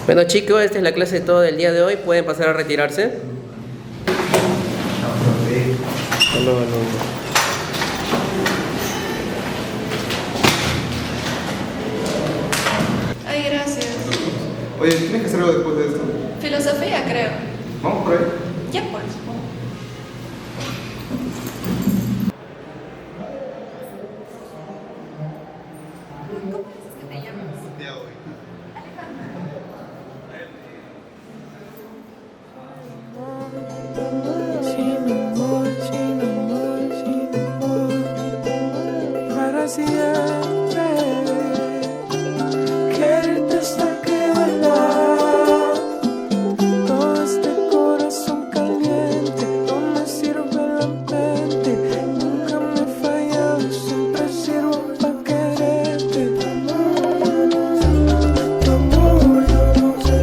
Bueno chicos, esta es la clase de todo del día de hoy. Pueden pasar a retirarse. Aló, aló. Ay, gracias. Oye, ¿tienes que hacer algo después de esto? Filosofía, creo. Vamos por ahí. Ya pues. Para siempre, quererte hasta que duela. Todo este corazón caliente no me sirve la mente. Nunca me he fallado, siempre sirvo para quererte. Tu amor, yo no sé.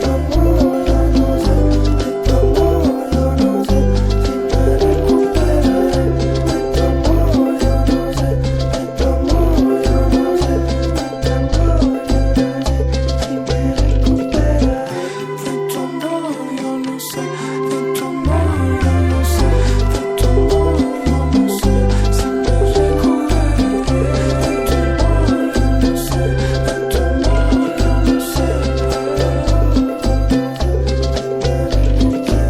Tu amor, yo no sé. Tu amor, yo no sé. Si me recuperaré. Tu amor, yo no sé. Tu amor, yo no sé. Tu amor, yo no sé. Si me recuperaré. Tu amor, yo no sé. Tu amor, yo no sé. Tu amor, yo no sé. Si me recuperaré. Tu amor, yo no sé. Tu amor, yo no sé.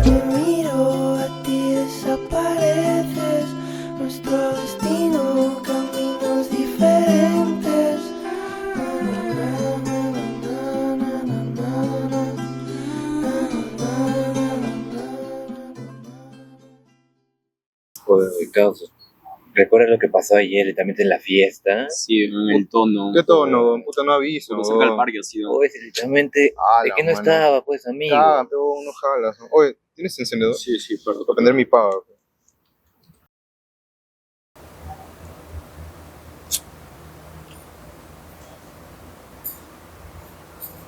Te miro, a ti desapareces. Nuestro destino, caminos diferentes. Joder, causa. ¿Recuerdas lo que pasó ayer literalmente en la fiesta? Sí, en el tono. ¿Qué tono? Puta, no aviso. Cuando cerca del parque, así. Oye, literalmente, ¿de Ala, qué no mano. estaba, pues, amigo? Cagan, pego unos jalas. Oye, ¿tienes encendedor? Sí, perdón. Para prender mi pava.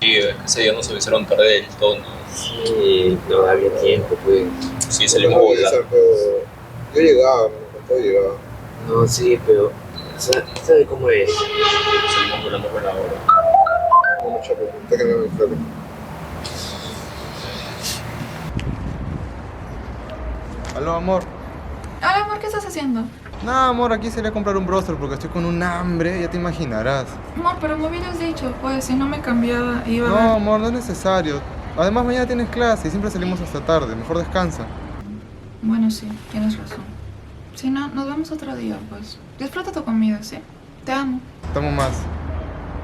Sí, ese día nos avisaron tarde del tono. Sí, no había tiempo, pues. Sí, salimos volando. Yo llegaba, todo llegaba. No, sí, pero, ¿sabe cómo es? Salimos volando por la hora. Bueno, chapo, está que me mi flaco. Aló, amor. Hola, amor, ¿qué estás haciendo? Nada, amor, aquí sería comprar un broster porque estoy con un hambre, ya te imaginarás. Amor, pero me hubieras dicho, pues, si no me cambiaba, iba No, a ver. amor, no es necesario. Además, mañana tienes clase y siempre salimos hasta tarde. Mejor descansa. Bueno, sí, tienes razón. Si no, nos vemos otro día, pues. Disfruta tu comida, ¿sí? Te amo. Estamos más.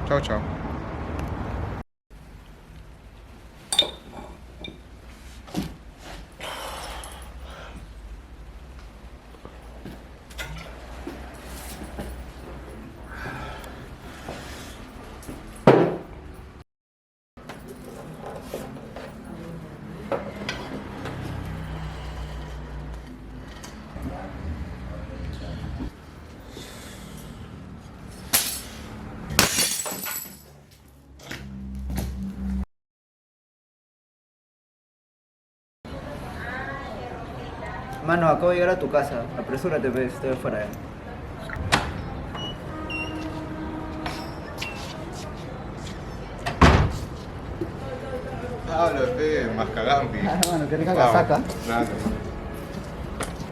Chao, chao. Mano, acabo de llegar a tu casa. Apresúrate, pues, estoy afuera ya. Habla, más cagampi. Mano, qué rica casaca. Nada,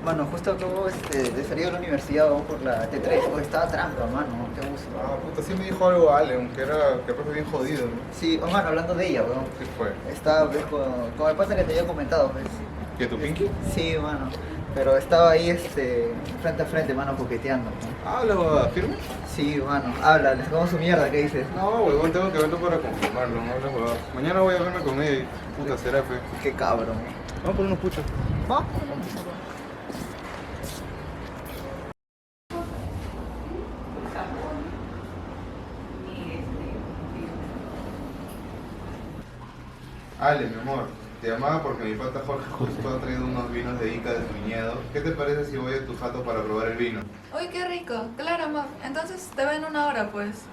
Mano, justo acabo de salir de la universidad, vamos por la T3. Oh, estaba trampa, mano, qué abuso. Ah, puta, sí me dijo algo Ale, aunque era que el profe bien jodido, ¿no? Sí, oh, mano, hablando de ella, weón. ¿Qué fue? Estaba, pues, con el pata que te había comentado, pues. ¿Que tu pinky? Sí, mano. Pero estaba ahí, frente a frente, mano, coqueteando, ¿no? Habla, huevada, ¿firme? Sí, mano, habla, les como su mierda, ¿qué dices? No, huevón, tengo que verlo para confirmarlo, no hablas huevada. Mañana voy a verme con ella y puta, será fe. Qué cabrón. Vamos por unos puchos. ¿Va? Ale, mi amor, te llamaba porque mi pata Jorge justo ha traído unos vinos de Ica de su viñedo. ¿Qué te parece si voy a tu jato para probar el vino? Uy, qué rico. Claro, amor. Entonces te veo en una hora, pues.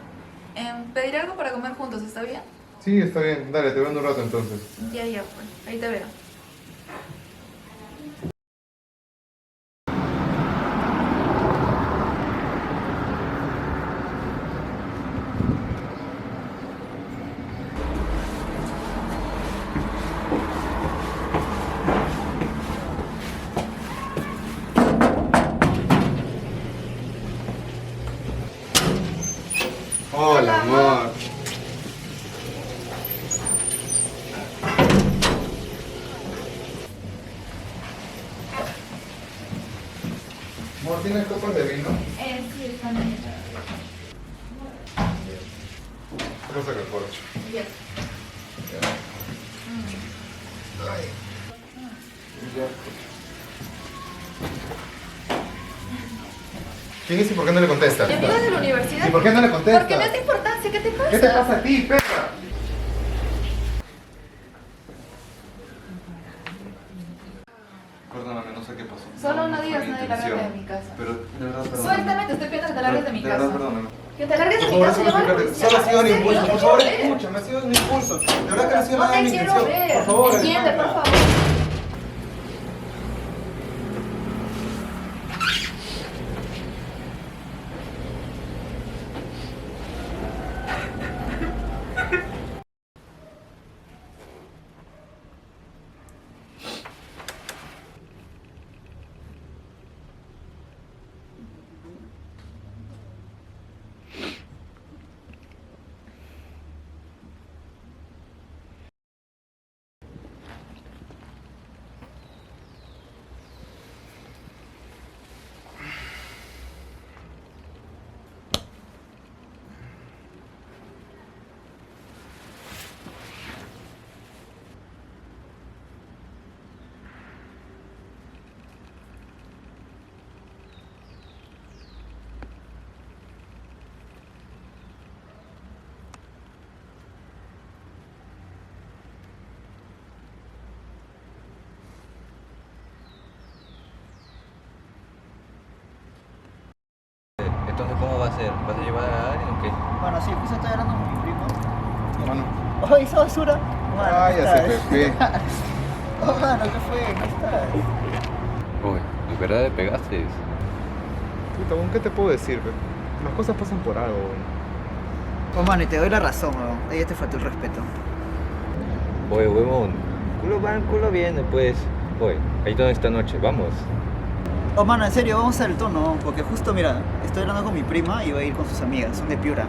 Pediré algo para comer juntos, ¿está bien? Sí, está bien. Dale, te veo en un rato entonces. Ya, pues. Ahí te veo. Hola, amor. Amor, ¿tienes copas de vino? Sí, está bien. ¿Qué pasa con el corcho? Bien. Ay. Ya. ¿Quién es y por qué no le contesta? Mi amiga de la universidad. ¿Y por qué no le contesta? Porque no es de importancia, ¿qué te pasa? ¿Qué te pasa a ti, perra? Perdóname, no sé qué pasó. Solo no fue digas mi nada y lárgate intención. de mi casa. Pero, de verdad, perdóname. Suéltame, te estoy pidiendo que te largues de mi De verdad, casa. perdóname. Que te largues de Por mi favor, casa. solo llama a la explícate. policía. Solo ha sido un ¿En serio? impulso. No Por te favor, quiero ver. escúchame, ha sido un impulso. De verdad que no ha sido No nada de te mi quiero intención. ver. Por favor, Entiende, por Alejandra. favor. Entonces, ¿cómo va a ser? ¿Vas a llevar a alguien o qué? Bueno, sí, justo estoy hablando con mi primo. Mano. ¡Oh, hizo basura! Mano, Ay, ¿qué ya se tal? fue. Oh, mano, ¿qué fue? ¿Cómo estás? Uy, ¿de verdad le pegaste? Puta, ¿con qué te puedo decir? Pe? Las cosas pasan por algo, weón. Oh, mano, y te doy la razón, weón. Ahí te faltó el respeto. Oye, huevón, culo van, culo viene, pues. Oye, ahí toda esta noche, vamos. Oh, mano, en serio, vamos al tono, porque justo, mira, estoy hablando con mi prima y voy a ir con sus amigas, son de Piura.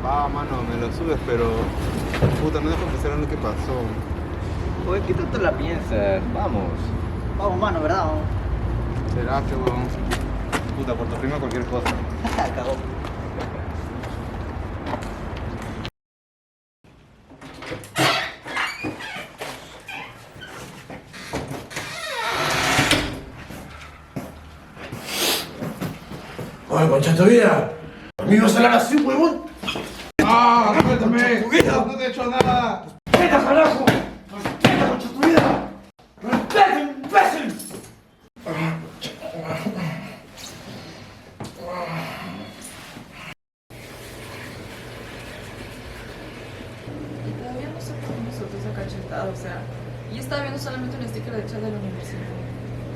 Va, mano, me lo subes, pero... Puta, no dejo pensar en lo que pasó. Oye, ¿qué tanto la piensas? Vamos. Vamos, mano, ¿verdad? Vamos. ¿Será que, weón? Puta, por tu prima cualquier cosa. Cagó. Oye, concha tu vida. ¿A mí vas a hablar así, huevón? ¡Ah, suéltame! ¡No te he hecho nada! ¡Respeta, carajo! ¡Respeta, concha tu vida! ¡Respeta, imbécil! Y todavía no sé por qué nosotros ha cachetado, o sea, yo estaba viendo solamente un sticker de chat de la universidad.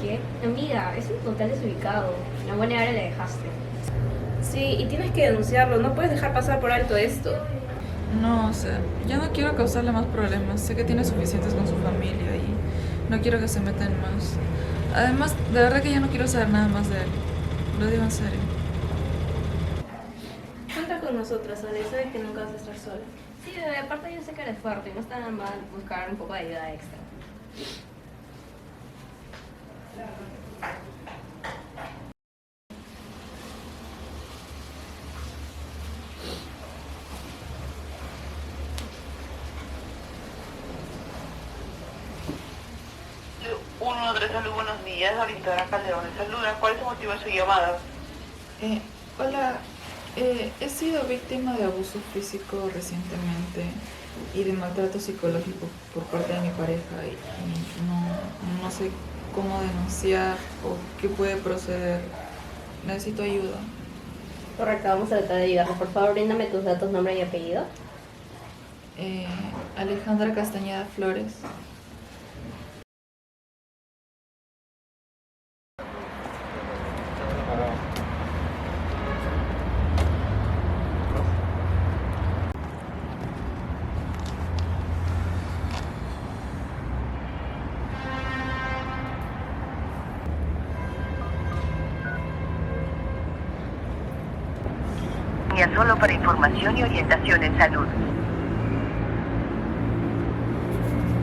¿Qué? Amiga, es un total desubicado. La buena hora le dejaste. Sí, y tienes que denunciarlo, no puedes dejar pasar por alto esto. No, o sea, yo no quiero causarle más problemas. Sé que tiene suficientes con su familia y no quiero que se metan más. Además, de verdad que ya no quiero saber nada más de él. Lo digo en serio. Cuenta con nosotros, Ale, sabes que nunca vas a estar sola. Sí, bebé, aparte yo sé que eres fuerte y no está nada mal buscar un poco de ayuda extra. Salud, buenos días. Ahorita Calderón de Saluda. ¿Cuál es el motivo de su llamada? Hola, he sido víctima de abuso físico recientemente y de maltrato psicológico por parte de mi pareja y no sé cómo denunciar o qué puede proceder. Necesito ayuda. Correcto, vamos a tratar de ayudarlo. Por favor, bríndame tus datos, nombre y apellido. Alejandra Castañeda Flores. línea solo para información y orientación en salud.